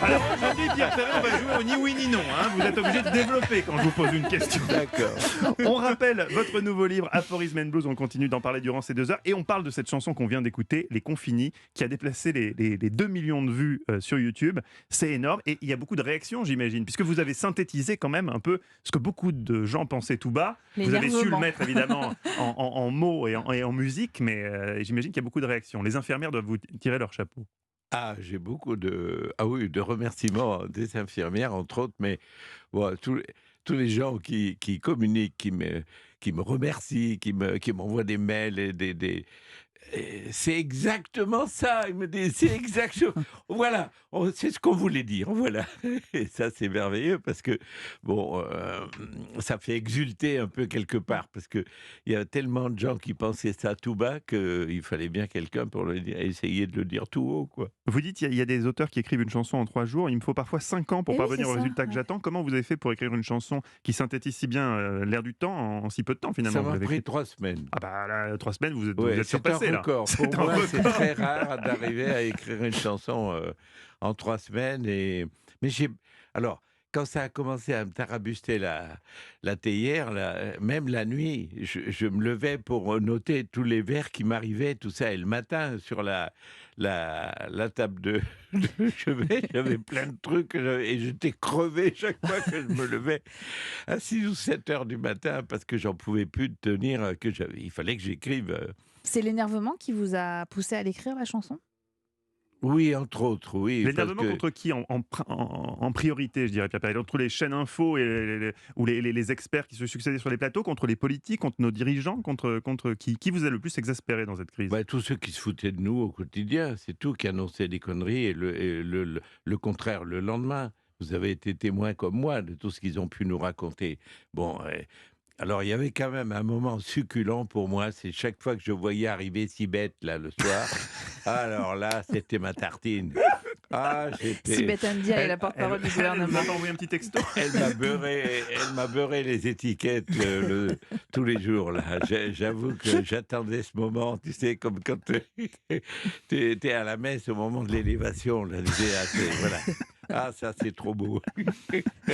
Alors aujourd'hui, Pierre Perret, on va jouer au ni oui ni non. Vous êtes obligé de développer quand je vous pose une question. D'accord. On rappelle votre nouveau livre Aphorism and Blues. On continue d'en parler durant ces 2 heures. Et on parle de cette chanson qu'on vient d'écouter, Les Confinis, qui a déplacé les 2 millions de vues sur YouTube. C'est énorme. Et il y a beaucoup de réactions, j'imagine, puisque vous avez synthétisé quand même un peu ce que beaucoup de gens pensaient tout bas. Vous avez su le mettre évidemment en mots et en musique, mais j'imagine qu'il y a beaucoup de réactions. Les infirmières doivent vous tirer leur chapeau. Ah, j'ai beaucoup de remerciements des infirmières, entre autres, mais bon, tous les gens qui communiquent, qui me remercient, qui m'envoient des mails et c'est exactement ça. Ils me disent, c'est exactement. Voilà, c'est ce qu'on voulait dire. Voilà. Et ça, c'est merveilleux parce que, bon, ça fait exulter un peu quelque part parce qu'il y a tellement de gens qui pensaient ça tout bas qu'il fallait bien quelqu'un pour essayer de le dire tout haut, quoi. Vous dites il y a des auteurs qui écrivent une chanson en 3 jours. Il me faut parfois 5 ans pour Et oui, parvenir c'est au ça, résultat que ouais. j'attends. Comment vous avez fait pour écrire une chanson qui synthétise si bien l'air du temps en si peu de temps finalement Ça vous m'a l'avez pris écrite. 3 semaines. Ah bah là, 3 semaines, vous Ouais, êtes c'est un surpassé là. record. C'est Pour un moi, c'est record. très rare d'arriver à écrire une chanson en 3 semaines. Mais alors, quand ça a commencé à me tarabuster la théière, même la nuit, je me levais pour noter tous les vers qui m'arrivaient, tout ça. Et le matin, sur la table de chevet, j'avais plein de trucs et j'étais crevé chaque fois que je me levais à 6 ou 7 heures du matin parce que j'en pouvais plus de tenir, il fallait que j'écrive. C'est l'énervement qui vous a poussé à l'écrire, la chanson? Oui, entre autres, oui, parce L'énervement que contre qui en priorité, je dirais, Pierre Perret? Entre les chaînes info ou les experts qui se succédaient sur les plateaux, contre les politiques, contre nos dirigeants, contre qui vous a le plus exaspéré dans cette crise? bah, tous ceux qui se foutaient de nous au quotidien, c'est tout, qui annonçaient des conneries et le contraire le lendemain. Vous avez été témoin comme moi de tout ce qu'ils ont pu nous raconter. Bon, alors il y avait quand même un moment succulent pour moi, c'est chaque fois que je voyais arriver Sibeth là le soir, alors là, c'était ma tartine. Ah, j'étais Sibeth Ndiaye est la porte-parole du Elle vous gouvernement. a pas envoyé un petit texto? Elle m'a beurré les étiquettes tous les jours là. J'avoue que j'attendais ce moment, tu sais, comme quand t'es à la messe au moment de l'élévation là. Voilà. Ah, ça c'est trop beau.